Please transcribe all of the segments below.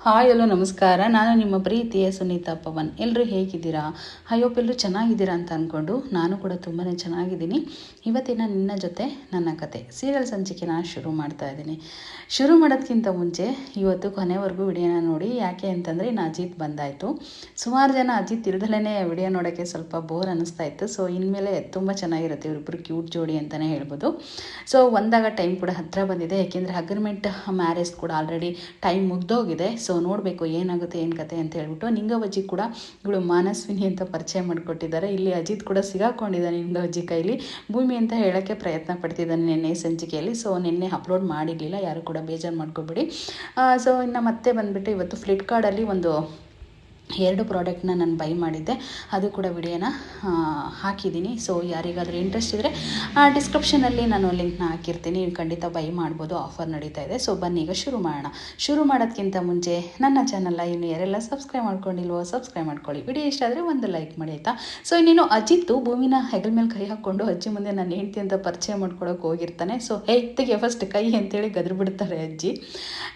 Hi hello ನಮಸ್ಕಾರ. ನಾನು ನಿಮ್ಮ ಪ್ರೀತಿಯ ಸುನೀತಾ ಪವನ್. ಎಲ್ಲರೂ ಹೇಗಿದ್ದೀರಾ? ಹೋಪ್ ಎಲ್ಲರೂ ಚೆನ್ನಾಗಿದ್ದೀರಾ ಅಂತ ಅಂದ್ಕೊಂಡು ನಾನು ಕೂಡ ತುಂಬಾ ಚೆನ್ನಾಗಿದ್ದೀನಿ. ಇವತ್ತಿನ ನಿನ್ನ ಜೊತೆ ನನ್ನ ಕತೆ ಸೀರಿಯಲ್ ಸಂಚಿಕೆನ ಶುರು ಮಾಡ್ತಾ ಇದ್ದೀನಿ. ಶುರು ಮಾಡೋದಕ್ಕಿಂತ ಮುಂಚೆ ಇವತ್ತು ಕೊನೆವರೆಗೂ ವಿಡಿಯೋನ ನೋಡಿ. ಯಾಕೆ ಅಂತಂದರೆ ಇನ್ನು ಅಜಿತ್ ಬಂದಾಯಿತು. ಸುಮಾರು ಜನ ಅಜಿತ್ ಇಲ್ದಲೇ ವಿಡಿಯೋ ನೋಡೋಕ್ಕೆ ಸ್ವಲ್ಪ ಬೋರ್ ಅನ್ನಿಸ್ತಾ ಇತ್ತು. ಸೊ ಇನ್ಮೇಲೆ ತುಂಬ ಚೆನ್ನಾಗಿರುತ್ತೆ, ಇವರಿಬ್ಬರು ಕ್ಯೂಟ್ ಜೋಡಿ ಅಂತಲೇ ಹೇಳ್ಬೋದು. ಸೊ ಒಂದಾಗ ಟೈಮ್ ಕೂಡ ಹತ್ತಿರ ಬಂದಿದೆ, ಯಾಕೆಂದರೆ ಅಗ್ರಿಮೆಂಟ್ ಮ್ಯಾರೇಜ್ ಕೂಡ ಆಲ್ರೆಡಿ ಟೈಮ್ ಮುಗ್ದೋಗಿದೆ. ಸೊ ನೋಡಬೇಕು ಏನಾಗುತ್ತೆ ಏನು ಕತೆ ಅಂತ ಹೇಳ್ಬಿಟ್ಟು ನಿಂಗವಜ್ಜಿ ಕೂಡ ಇವಳು ಮಾನಸ್ವಿನಿ ಅಂತ ಪರಿಚಯ ಮಾಡಿಕೊಟ್ಟಿದ್ದಾರೆ. ಇಲ್ಲಿ ಅಜಿತ್ ಕೂಡ ಸಿಗಾಕೊಂಡಿದ್ದಾನೆ ನಿಂಗವಜ್ಜಿ ಕೈಲಿ. ಭೂಮಿ ಅಂತ ಹೇಳೋಕ್ಕೆ ಪ್ರಯತ್ನ ಪಡ್ತಿದ್ದಾನೆ ನಿನ್ನೆ ಸಂಚಿಕೆಯಲ್ಲಿ. ಸೊ ನಿನ್ನೆ ಅಪ್ಲೋಡ್ ಮಾಡಿರಲಿಲ್ಲ, ಯಾರು ಕೂಡ ಬೇಜಾರು ಮಾಡ್ಕೊಬೇಡಿ. ಸೊ ಇನ್ನು ಮತ್ತೆ ಬಂದುಬಿಟ್ಟು ಇವತ್ತು ಫ್ಲಿಪ್ಕಾರ್ಟಲ್ಲಿ ಒಂದು 2 ಪ್ರಾಡಕ್ಟ್ನ ನಾನು ಬೈ ಮಾಡಿದ್ದೆ, ಅದು ಕೂಡ ವಿಡಿಯೋನ ಹಾಕಿದ್ದೀನಿ. ಸೊ ಯಾರಿಗಾದರೂ ಇಂಟ್ರೆಸ್ಟ್ ಇದ್ದರೆ ಡಿಸ್ಕ್ರಿಪ್ಷನಲ್ಲಿ ನಾನು ಲಿಂಕ್ನ ಹಾಕಿರ್ತೀನಿ, ನೀವು ಖಂಡಿತ ಬೈ ಮಾಡ್ಬೋದು, ಆಫರ್ ನಡೀತಾ ಇದೆ. ಸೊ ಬನ್ನಿ ಈಗ ಶುರು ಮಾಡೋಣ. ಶುರು ಮಾಡೋದಕ್ಕಿಂತ ಮುಂಚೆ ನನ್ನ ಚಾನಲ್ನ ಇನ್ನು ಯಾರೆಲ್ಲ ಸಬ್ಸ್ಕ್ರೈಬ್ ಮಾಡ್ಕೊಂಡಿಲ್ವೋ ಸಬ್ಸ್ಕ್ರೈಬ್ ಮಾಡ್ಕೊಳ್ಳಿ. ವಿಡಿಯೋ ಇಷ್ಟ ಆದರೆ ಒಂದು ಲೈಕ್ ಮಾಡಿ ಆಯಿತಾ. ಸೊ ಇನ್ನೇನು ಅಜಿತ್ತು ಭೂಮಿನ ಹೆಗಲ ಮೇಲೆ ಕೈ ಹಾಕ್ಕೊಂಡು ಅಜ್ಜಿ ಮುಂದೆ ನಾನು ಹೆಂಡ್ತಿ ಅಂತ ಪರಿಚಯ ಮಾಡ್ಕೊಳಕ್ಕೆ ಹೋಗಿರ್ತಾನೆ. ಸೊ ತೆಗೆ ಫಸ್ಟ್ ಕೈ ಅಂತೇಳಿ ಗದ್ರು ಬಿಡ್ತಾರೆ ಅಜ್ಜಿ.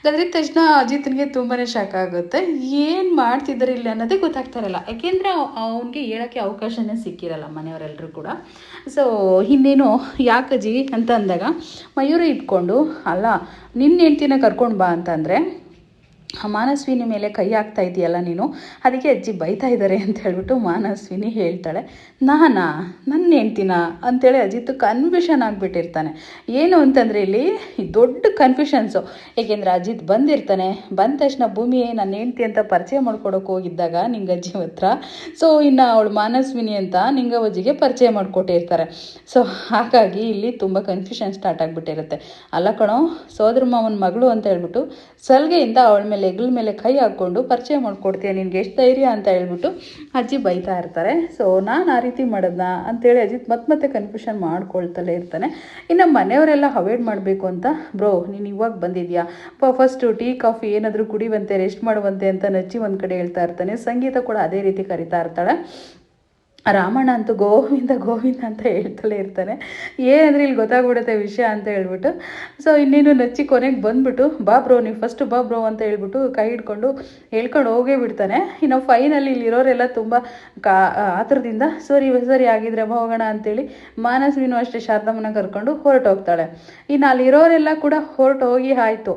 ಗದ್ರಿದ ತಕ್ಷಣ ಅಜಿತ್ನಿಗೆ ತುಂಬಾ ಶಾಕ್ ಆಗುತ್ತೆ. ಏನು ಮಾಡ್ತಿದ್ದಾರೆ ಇಲ್ಲಿ ಅನ್ನೋದೇ ಗೊತ್ತಾಗ್ತಾರಲ್ಲ, ಯಾಕೆಂದರೆ ಅವನಿಗೆ ಹೇಳೋಕ್ಕೆ ಅವಕಾಶನೇ ಸಿಕ್ಕಿರಲ್ಲ ಮನೆಯವರೆಲ್ಲರೂ ಕೂಡ. ಸೊ ಇನ್ನೇನು ಯಾಕಜ್ಜಿ ಅಂತ ಅಂದಾಗ ಮಯೂರಿ ಇಟ್ಕೊಂಡು, ಅಲ್ಲ ನಿನ್ನ ಹೆಂಡ್ತಿನ ಕರ್ಕೊಂಡು ಬಾ ಅಂತಂದರೆ ಮಾನಸ್ವಿನಿ ಮೇಲೆ ಕೈ ಹಾಕ್ತಾ ಇದೆಯಲ್ಲ ನೀನು, ಅದಕ್ಕೆ ಅಜ್ಜಿ ಬೈತಾ ಇದ್ದಾರೆ ಅಂತ ಹೇಳ್ಬಿಟ್ಟು ಮಾನಸ್ವಿನಿ ಹೇಳ್ತಾಳೆ. ನನ್ನ ಹೆಂಡ್ತಿನ ಅಂತೇಳಿ ಅಜಿತ್ ಕನ್ಫ್ಯೂಷನ್ ಆಗಿಬಿಟ್ಟಿರ್ತಾನೆ. ಏನು ಅಂತಂದರೆ ಇಲ್ಲಿ ದೊಡ್ಡ ಕನ್ಫ್ಯೂಷನ್ಸು, ಏಕೆಂದರೆ ಅಜಿತ್ ಬಂದಿರ್ತಾನೆ. ಬಂದ ತಕ್ಷಣ ಭೂಮಿ ನನ್ನ ಹೆಂಡ್ತಿ ಅಂತ ಪರಿಚಯ ಮಾಡ್ಕೊಡೋಕೆ ಹೋಗಿದ್ದಾಗ ನಿಂಗಜ್ಜಿ ಹತ್ರ, ಸೊ ಇನ್ನು ಅವಳು ಮಾನಸ್ವಿನಿ ಅಂತ ನಿಂಗವಜ್ಜಿಗೆ ಪರಿಚಯ ಮಾಡಿಕೊಟ್ಟಿರ್ತಾರೆ. ಸೊ ಹಾಗಾಗಿ ಇಲ್ಲಿ ತುಂಬ ಕನ್ಫ್ಯೂಷನ್ ಸ್ಟಾರ್ಟ್ ಆಗಿಬಿಟ್ಟಿರುತ್ತೆ. ಅಲ್ಲ ಕಣೋ ಸೋದರ ಮಾವನ ಮಗಳು ಅಂತ ಹೇಳ್ಬಿಟ್ಟು ಸಲ್ಗೆಯಿಂದ ಅವಳ ಮೇಲೆ ಹೆಗಲ ಮೇಲೆ ಕೈ ಹಾಕ್ಕೊಂಡು ಪರಿಚಯ ಮಾಡಿಕೊಡ್ತೀಯ, ನಿನ್ಗೆ ಎಷ್ಟು ಧೈರ್ಯ ಅಂತ ಹೇಳ್ಬಿಟ್ಟು ಅಜ್ಜಿ ಬೈತಾ ಇರ್ತಾರೆ. ಸೊ ನಾನು ಆ ರೀತಿ ಮಾಡೋದನ್ನ ಅಂತೇಳಿ ಅಜಿತ್ ಮತ್ತೆ ಕನ್ಫ್ಯೂಷನ್ ಮಾಡ್ಕೊಳ್ತಲೇ ಇರ್ತಾನೆ. ಇನ್ನು ಮನೆಯವರೆಲ್ಲ ಅವಾಯ್ಡ್ ಮಾಡಬೇಕು ಅಂತ, ಬ್ರೋ ನೀನು ಇವಾಗ ಬಂದಿದ್ಯಾ, ಫಸ್ಟು ಟೀ ಕಾಫಿ ಏನಾದರೂ ಕುಡಿಯುವಂತೆ, ರೆಸ್ಟ್ ಮಾಡುವಂತೆ ಅಂತ ನಚ್ಚಿ ಒಂದು ಕಡೆ ಹೇಳ್ತಾ ಇರ್ತಾನೆ. ಸಂಗೀತ ಕೂಡ ಅದೇ ರೀತಿ ಕರಿತಾ ಇರ್ತಾಳೆ. ರಾಮಣ್ಣ ಅಂತೂ ಗೋವಿಂದ ಗೋವಿಂದ ಅಂತ ಹೇಳ್ತಲೇ ಇರ್ತಾನೆ. ಏನಂದರೆ ಇಲ್ಲಿ ಗೊತ್ತಾಗ್ಬಿಡುತ್ತೆ ವಿಷಯ ಅಂತ ಹೇಳ್ಬಿಟ್ಟು. ಸೊ ಇನ್ನೇನು ನಚ್ಚಿ ಕೊನೆಗೆ ಬಂದುಬಿಟ್ಟು ಬಾ ಬ್ರೋ ನೀವು ಫಸ್ಟು ಬಾ ಬ್ರೋ ಅಂತ ಹೇಳ್ಬಿಟ್ಟು ಕೈ ಹಿಡ್ಕೊಂಡು ಹೇಳ್ಕೊಂಡು ಹೋಗೇ ಬಿಡ್ತಾನೆ. ಇನ್ನು ಫೈನಲ್ಲಿ ಇಲ್ಲಿರೋರೆಲ್ಲ ತುಂಬ ಆತರದಿಂದ ಸರಿ ಆಗಿದ್ರೆ ಹೋಗೋಣ ಅಂತೇಳಿ ಮಾನಸ್ವಿನೂ ಅಷ್ಟೇ ಶಾರದಮ್ಮನ ಕರ್ಕೊಂಡು ಹೊರಟೋಗ್ತಾಳೆ. ಇನ್ನು ಅಲ್ಲಿರೋರೆಲ್ಲ ಕೂಡ ಹೊರಟೋಗಿ ಆಯಿತು,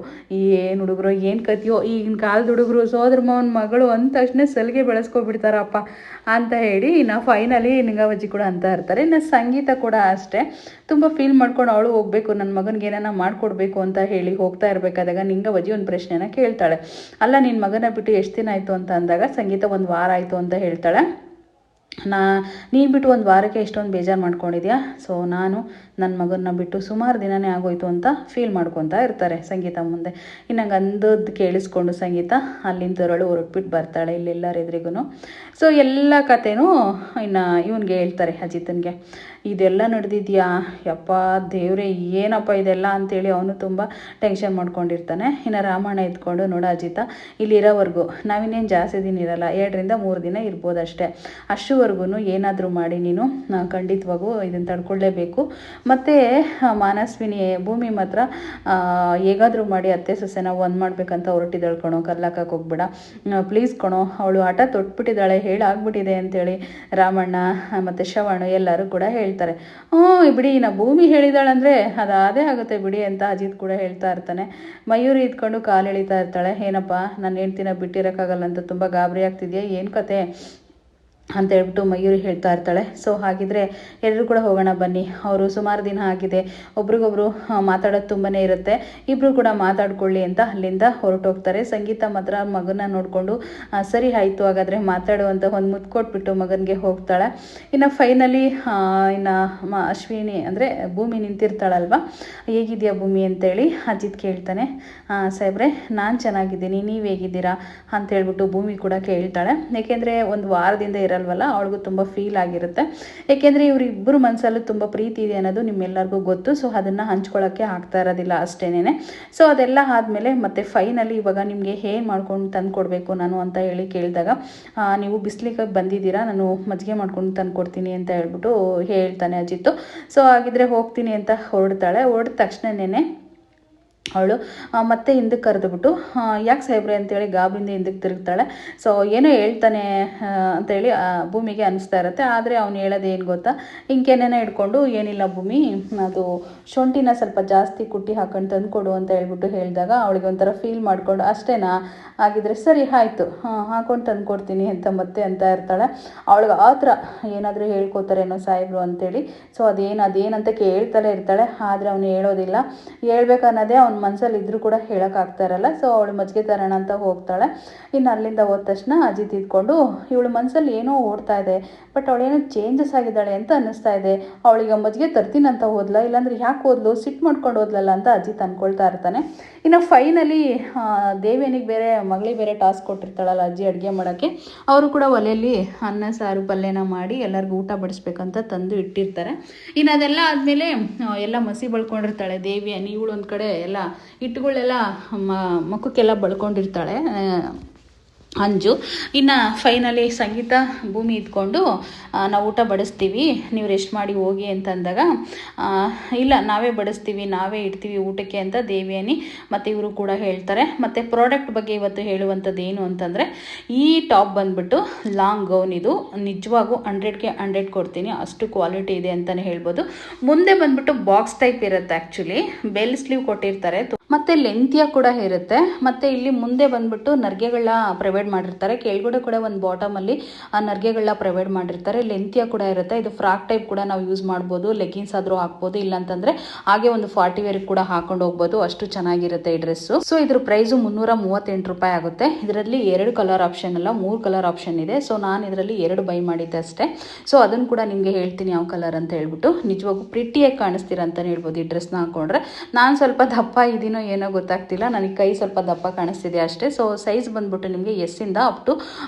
ಏನು ಹುಡುಗರು ಏನು ಕತಿಯೋ ಈಗಿನ ಕಾಲದ ಹುಡುಗರು ಸೋದರ ಮಾವನ ಮಗಳು ಅಂದ ತಕ್ಷಣ ಸಲಿಗೆ ಬೆಳೆಸ್ಕೊಬಿಡ್ತಾರಪ್ಪ ಅಂತ ಹೇಳಿ ಇನ್ನು ಫೈನಲಿ ನಿಂಗವಜ್ಜಿ ಕೂಡ ಅಂತ ಇರ್ತಾರೆ. ಇನ್ನು ಸಂಗೀತ ಕೂಡ ಅಷ್ಟೇ ತುಂಬ ಫೀಲ್ ಮಾಡ್ಕೊಂಡು ಅವಳು ಹೋಗಬೇಕು, ನನ್ನ ಮಗನಿಗೆ ಏನಾನ ಮಾಡಿಕೊಡ್ಬೇಕು ಅಂತ ಹೇಳಿ ಹೋಗ್ತಾ ಇರಬೇಕಾದಾಗ ನಿಂಗವಜ್ಜಿ ಒಂದು ಪ್ರಶ್ನೆನ ಕೇಳ್ತಾಳೆ. ಅಲ್ಲ ನಿನ್ನ ಮಗನ ಬಿಟ್ಟು ಎಷ್ಟು ದಿನ ಆಯಿತು ಅಂತ ಅಂದಾಗ ಸಂಗೀತ 1 ವಾರ ಆಯಿತು ಅಂತ ಹೇಳ್ತಾಳೆ. ನೀನು ಬಿಟ್ಟು 1 ವಾರಕ್ಕೆ ಎಷ್ಟೊಂದು ಬೇಜಾರು ಮಾಡ್ಕೊಂಡಿದ್ಯಾ. ಸೊ ನಾನು ನನ್ನ ಮಗನ್ನ ಬಿಟ್ಟು ಸುಮಾರು ದಿನವೇ ಆಗೋಯ್ತು ಅಂತ ಫೀಲ್ ಮಾಡ್ಕೊತಾ ಇರ್ತಾರೆ ಸಂಗೀತ ಮುಂದೆ. ಇನ್ನು ನಂಗೆ ಅಂದದ್ದು ಕೇಳಿಸ್ಕೊಂಡು ಸಂಗೀತ ಅಲ್ಲಿಂದ ಹೊರಟ್ಬಿಟ್ಟು ಬರ್ತಾಳೆ ಇಲ್ಲೆಲ್ಲರ ಎದುರಿಗೂ. ಸೊ ಎಲ್ಲ ಕಥೆನೂ ಇನ್ನು ಇವನಿಗೆ ಹೇಳ್ತಾರೆ ಅಜಿತನಿಗೆ. ಇದೆಲ್ಲ ನಡೆದಿದ್ಯಾ, ಯಪ್ಪ ದೇವ್ರೆ ಏನಪ್ಪ ಇದೆಲ್ಲ ಅಂತೇಳಿ ಅವನು ತುಂಬ ಟೆನ್ಷನ್ ಮಾಡ್ಕೊಂಡಿರ್ತಾನೆ. ಇನ್ನು ರಾಮಣ್ಣ ಎತ್ಕೊಂಡು, ನೋಡ ಅಜಿತ ಇಲ್ಲಿರೋವರೆಗೂ ನಾವಿನ್ನೇನು ಜಾಸ್ತಿ ದಿನ ಇರಲ್ಲ, 2 ರಿಂದ 3 ದಿನ ಇರ್ಬೋದು ಅಷ್ಟೇ. ಅಷ್ಟುವರೆಗೂ ಏನಾದರೂ ಮಾಡಿ ನೀನು ಖಂಡಿತವಾಗೂ ಇದನ್ನು ತಡ್ಕೊಳ್ಳೇಬೇಕು. ಮತ್ತು ಮಾನಸ್ವಿನಿ ಭೂಮಿ ಮಾತ್ರ ಹೇಗಾದರೂ ಮಾಡಿ ಅತ್ತೆ ಸೊಸೆನ ಒಂದು ಮಾಡಬೇಕಂತ ಹೊರಟಿದ್ದಾಳೆ ಕಣೋ, ಕರ್ಲಾಕಕ್ಕೆ ಹೋಗ್ಬೇಡ ಪ್ಲೀಸ್ ಕಣೋ, ಅವಳು ಆಟ ತೊಟ್ಬಿಟ್ಟಿದ್ದಾಳೆ, ಹೇಳಾಗ್ಬಿಟ್ಟಿದೆ ಅಂತೇಳಿ ರಾಮಣ್ಣ ಮತ್ತು ಶ್ರವಣ ಎಲ್ಲರೂ ಕೂಡ ಹೇಳ್ತಾರೆ. ಬಿಡಿ ನಾ ಭೂಮಿ ಹೇಳಿದಾಳಂದರೆ ಅದು ಅದೇ ಆಗುತ್ತೆ ಬಿಡಿ ಅಂತ ಅಜಿತ್ ಕೂಡ ಹೇಳ್ತಾ ಇರ್ತಾನೆ. ಮಯೂರಿ ಇದ್ಕೊಂಡು ಕಾಲು ಎಳಿತಾ ಇರ್ತಾಳೆ. ಏನಪ್ಪ ನನ್ನ ಹೆಂಡ್ತಿನ ಬಿಟ್ಟಿರೋಕ್ಕಾಗಲ್ಲ ಅಂತ ತುಂಬ ಗಾಬರಿ ಆಗ್ತಿದೆಯಾ, ಏನು ಕತೆ ಅಂತ ಹೇಳ್ಬಿಟ್ಟು ಮಯೂರಿ ಹೇಳ್ತಾ ಇರ್ತಾಳೆ. ಸೊ ಹಾಗಿದ್ರೆ ಎಲ್ಲರೂ ಕೂಡ ಹೋಗೋಣ ಬನ್ನಿ, ಅವರು ಸುಮಾರು ದಿನ ಆಗಿದೆ, ಒಬ್ರಿಗೊಬ್ರು ಮಾತಾಡೋದು ತುಂಬಾ ಇರುತ್ತೆ, ಇಬ್ಬರು ಕೂಡ ಮಾತಾಡ್ಕೊಳ್ಳಿ ಅಂತ ಅಲ್ಲಿಂದ ಹೊರಟೋಗ್ತಾರೆ. ಸಂಗೀತ ಮಾತ್ರ ಮಗನ ನೋಡಿಕೊಂಡು ಸರಿ ಆಯಿತು ಹಾಗಾದರೆ ಮಾತಾಡುವಂಥ ಒಂದು ಮುತ್ತು ಕೊಟ್ಬಿಟ್ಟು ಮಗನಿಗೆ ಹೋಗ್ತಾಳೆ. ಇನ್ನು ಫೈನಲಿ ಇನ್ನು ಅಶ್ವಿನಿ ಅಂದರೆ ಭೂಮಿ ನಿಂತಿರ್ತಾಳಲ್ವ, ಹೇಗಿದೆಯಾ ಭೂಮಿ ಅಂತೇಳಿ ಅಜಿತ್ ಕೇಳ್ತಾನೆ. ಸಾಹೇಬ್ರೆ ನಾನು ಚೆನ್ನಾಗಿದ್ದೀನಿ, ನೀವು ಹೇಗಿದ್ದೀರಾ ಅಂತ ಹೇಳ್ಬಿಟ್ಟು ಭೂಮಿ ಕೂಡ ಕೇಳ್ತಾಳೆ. ಏಕೆಂದರೆ 1 ವಾರದಿಂದ ಇರಲ್ವಲ್ಲ, ಅವಳಿಗೂ ತುಂಬ ಫೀಲ್ ಆಗಿರುತ್ತೆ. ಏಕೆಂದರೆ ಇವರಿಬ್ಬರು ಮನಸ್ಸಲ್ಲೂ ತುಂಬ ಪ್ರೀತಿ ಇದೆ ಅನ್ನೋದು ನಿಮ್ಮೆಲ್ಲರಿಗೂ ಗೊತ್ತು. ಸೊ ಅದನ್ನು ಹಂಚ್ಕೊಳ್ಳೋಕ್ಕೆ ಆಗ್ತಾ ಇರೋದಿಲ್ಲ ಅಷ್ಟೇನೆ. ಸೊ ಅದೆಲ್ಲ ಆದಮೇಲೆ ಮತ್ತೆ ಫೈನಲಿ ಇವಾಗ ನಿಮಗೆ ಏನು ಮಾಡ್ಕೊಂಡು ತಂದು ಕೊಡಬೇಕು ನಾನು ಅಂತ ಹೇಳಿ ಕೇಳಿದಾಗ, ನೀವು ಬಿಸಿಲಿಗೆ ಬಂದಿದ್ದೀರಾ, ನಾನು ಮಜ್ಜಿಗೆ ಮಾಡ್ಕೊಂಡು ತಂದು ಕೊಡ್ತೀನಿ ಅಂತ ಹೇಳ್ಬಿಟ್ಟು ಹೇಳ್ತಾನೆ ಅಜಿತ್ತು. ಸೊ ಹಾಗಿದ್ರೆ ಹೋಗ್ತೀನಿ ಅಂತ ಹೊರಡ್ತಾಳೆ. ಹೊರಡ ತಕ್ಷಣನೇ ಅವಳು ಮತ್ತೆ ಹಿಂದಕ್ಕೆ ಕರೆದುಬಿಟ್ಟು ಯಾಕೆ ಸಾಹೇಬ್ರೆ ಅಂತೇಳಿ ಗಾಬರಿಂದ ಹಿಂದಕ್ಕೆ ತಿರುಗ್ತಾಳೆ. ಸೊ ಏನೋ ಹೇಳ್ತಾನೆ ಅಂತೇಳಿ ಭೂಮಿಗೆ ಅನಿಸ್ತಾ ಇರುತ್ತೆ. ಆದರೆ ಅವ್ನು ಹೇಳೋದು ಏನು ಗೊತ್ತಾ, ಹಿಂಗೇನೇನೋ ಹಿಡ್ಕೊಂಡು ಏನಿಲ್ಲ ಭೂಮಿ, ಅದು ಶುಂಠಿನ ಸ್ವಲ್ಪ ಜಾಸ್ತಿ ಕುಟ್ಟಿ ಹಾಕೊಂಡು ತಂದುಕೊಡು ಅಂತ ಹೇಳ್ಬಿಟ್ಟು ಹೇಳಿದಾಗ ಅವಳಿಗೆ ಒಂಥರ ಫೀಲ್ ಮಾಡಿಕೊಂಡು ಅಷ್ಟೇನಾ, ಆಗಿದ್ರೆ ಸರಿ ಆಯಿತು ಹಾಕೊಂಡು ತಂದುಕೊಡ್ತೀನಿ ಅಂತ ಮತ್ತೆ ಅಂತ ಇರ್ತಾಳೆ. ಅವಳಿಗೆ ಆ ಥರ ಏನಾದರೂ ಹೇಳ್ಕೊತಾರೇನೋ ಸಾಹೇಬ್ರು ಅಂತೇಳಿ. ಸೊ ಅದೇನಂತ ಕೇಳ್ತಾಳೆ ಇರ್ತಾಳೆ. ಆದರೆ ಅವನು ಹೇಳೋದಿಲ್ಲ. ಹೇಳ್ಬೇಕನ್ನೋದೇ ಅವ್ನ ಮನಸ್ಸಲ್ಲಿ ಇದ್ರೂ ಕೂಡ ಹೇಳೋಕ್ಕಾಗ್ತಾ ಇರಲ್ಲ. ಸೊ ಅವಳು ಮಜ್ಜಿಗೆ ತರೋಣ ಅಂತ ಹೋಗ್ತಾಳೆ. ಇನ್ನು ಅಲ್ಲಿಂದ ಹೋದ ತಕ್ಷಣ ಅಜಿತ್ ಇದ್ಕೊಂಡು ಇವಳು ಮನಸ್ಸಲ್ಲಿ ಏನೋ ಓಡ್ತಾ ಇದೆ, ಬಟ್ ಅವಳೇನೋ ಚೇಂಜಸ್ ಆಗಿದ್ದಾಳೆ ಅಂತ ಅನ್ನಿಸ್ತಾ ಇದೆ. ಅವಳಿಗೆ ಮಜ್ಜಿಗೆ ತರ್ತೀನಿ ಅಂತ ಹೋದ್ಲ, ಇಲ್ಲಾಂದ್ರೆ ಯಾಕೆ ಹೋದ್ಲು, ಸಿಟ್ಟು ಮಾಡ್ಕೊಂಡು ಹೋದ್ಲಲ್ಲ ಅಂತ ಅಜಿತ್ ಅಂದ್ಕೊಳ್ತಾ ಇರ್ತಾನೆ. ಇನ್ನು ಫೈನಲಿ ದೇವೇನಿಗೆ ಬೇರೆ ಮಗಳಿಗೆ ಬೇರೆ ಟಾಸ್ಕ್ ಕೊಟ್ಟಿರ್ತಾಳಲ್ಲ ಅಜ್ಜಿ ಅಡುಗೆ ಮಾಡೋಕ್ಕೆ. ಅವರು ಕೂಡ ಒಲೆಯಲ್ಲಿ ಅನ್ನ ಸಾರು ಪಲ್ಯನ ಮಾಡಿ ಎಲ್ಲರಿಗೂ ಊಟ ಬಡಿಸ್ಬೇಕಂತ ತಂದು ಇಟ್ಟಿರ್ತಾರೆ. ಇನ್ನು ಅದೆಲ್ಲ ಆದಮೇಲೆ ಎಲ್ಲ ಮಸಿ ಬಳ್ಕೊಂಡಿರ್ತಾಳೆ ದೇವಿಯನಿ. ಇವಳು ಒಂದು ಕಡೆ ಎಲ್ಲ ಹಿಟ್ಟುಗಳೆಲ್ಲ ಮುಖಕ್ಕೆಲ್ಲ ಬಳ್ಕೊಂಡಿರ್ತಾಳೆ ಅಂಜು. ಇನ್ನು ಫೈನಲಿ ಸಂಗೀತ ಭೂಮಿ ಇದ್ಕೊಂಡು ನಾವು ಊಟ ಬಡಿಸ್ತೀವಿ, ನೀವು ರೆಸ್ಟ್ ಮಾಡಿ ಹೋಗಿ ಅಂತ ಅಂದಾಗ ಇಲ್ಲ ನಾವೇ ಬಡಿಸ್ತೀವಿ, ನಾವೇ ಇಡ್ತೀವಿ ಊಟಕ್ಕೆ ಅಂತ ದೇವಿಯನಿ ಮತ್ತು ಇವರು ಕೂಡ ಹೇಳ್ತಾರೆ. ಮತ್ತು ಪ್ರಾಡಕ್ಟ್ ಬಗ್ಗೆ ಇವತ್ತು ಹೇಳುವಂಥದ್ದು ಏನು ಅಂತಂದರೆ, ಈ ಟಾಪ್ ಬಂದುಬಿಟ್ಟು ಲಾಂಗ್ ಗೌನ್. ಇದು ನಿಜವಾಗೂ 100ಗೆ 100 ಕೊಡ್ತೀನಿ, ಅಷ್ಟು ಕ್ವಾಲಿಟಿ ಇದೆ ಅಂತಲೇ ಹೇಳ್ಬೋದು. ಮುಂದೆ ಬಂದುಬಿಟ್ಟು ಬಾಕ್ಸ್ ಟೈಪ್ ಇರುತ್ತೆ, ಆ್ಯಕ್ಚುಲಿ ಬೆಲ್ ಸ್ಲೀವ್ ಕೊಟ್ಟಿರ್ತಾರೆ ಮತ್ತು ಲೆಂತಿಯಾಗಿ ಕೂಡ ಇರುತ್ತೆ. ಮತ್ತು ಇಲ್ಲಿ ಮುಂದೆ ಬಂದುಬಿಟ್ಟು ನರ್ಗೆಗಳನ್ನ ಪ್ರೊವೈಡ್ ಮಾಡಿರ್ತಾರೆ, ಕೆಳಗಡೆ ಕೂಡ ಒಂದು ಬಾಟಮಲ್ಲಿ ಆ ನರ್ಗೆಗಳನ್ನ ಪ್ರೊವೈಡ್ ಮಾಡಿರ್ತಾರೆ. ಲೆಂತಿಯಾಗಿ ಕೂಡ ಇರುತ್ತೆ. ಇದು ಫ್ರಾಕ್ ಟೈಪ್ ಕೂಡ ನಾವು ಯೂಸ್ ಮಾಡ್ಬೋದು, ಲೆಗಿನ್ಸ್ ಆದರೂ ಹಾಕ್ಬೋದು, ಇಲ್ಲಾಂತಂದರೆ ಹಾಗೆ ಒಂದು 40 ವೇರ್ ಕೂಡ ಹಾಕೊಂಡು ಹೋಗ್ಬೋದು, ಅಷ್ಟು ಚೆನ್ನಾಗಿರುತ್ತೆ ಈ ಡ್ರೆಸ್ಸು. ಸೊ ಇದ್ರ ಪ್ರೈಸು 338 ರೂಪಾಯಿ ಆಗುತ್ತೆ. ಇದರಲ್ಲಿ 2 ಕಲರ್ ಆಪ್ಷನ್ ಅಲ್ಲ, 3 ಕಲರ್ ಆಪ್ಷನ್ ಇದೆ. ಸೊ ನಾನು ಇದರಲ್ಲಿ 2 ಬೈ ಮಾಡಿದ್ದೆ ಅಷ್ಟೇ. ಸೊ ಅದನ್ನು ಕೂಡ ನಿಮಗೆ ಹೇಳ್ತೀನಿ ಯಾವ ಕಲರ್ ಅಂತ ಹೇಳ್ಬಿಟ್ಟು. ನಿಜವಾಗೂ ಪ್ರಿಟಿಯಾಗಿ ಕಾಣಿಸ್ತೀರ ಅಂತಲೇ ಹೇಳ್ಬೋದು ಈ ಡ್ರೆಸ್ನ ಹಾಕೊಂಡ್ರೆ. ನಾನು ಸ್ವಲ್ಪ ದಪ್ಪ ಇದ್ದೀನೋ ಏನೋ ಗೊತ್ತಾಗ್ತಿಲ್ಲ, ನನಗೆ ಕೈ ಸ್ವಲ್ಪ ದಪ್ಪ ಕಾಣಿಸ್ತಿದೆ ಅಷ್ಟೇ. ಸೊ ಸೈಜ್ ಬಂದ್ಬಿಟ್ಟು ನಿಮಗೆ ಎಸ್ಸಿಂದ ಅಪ್ ಟು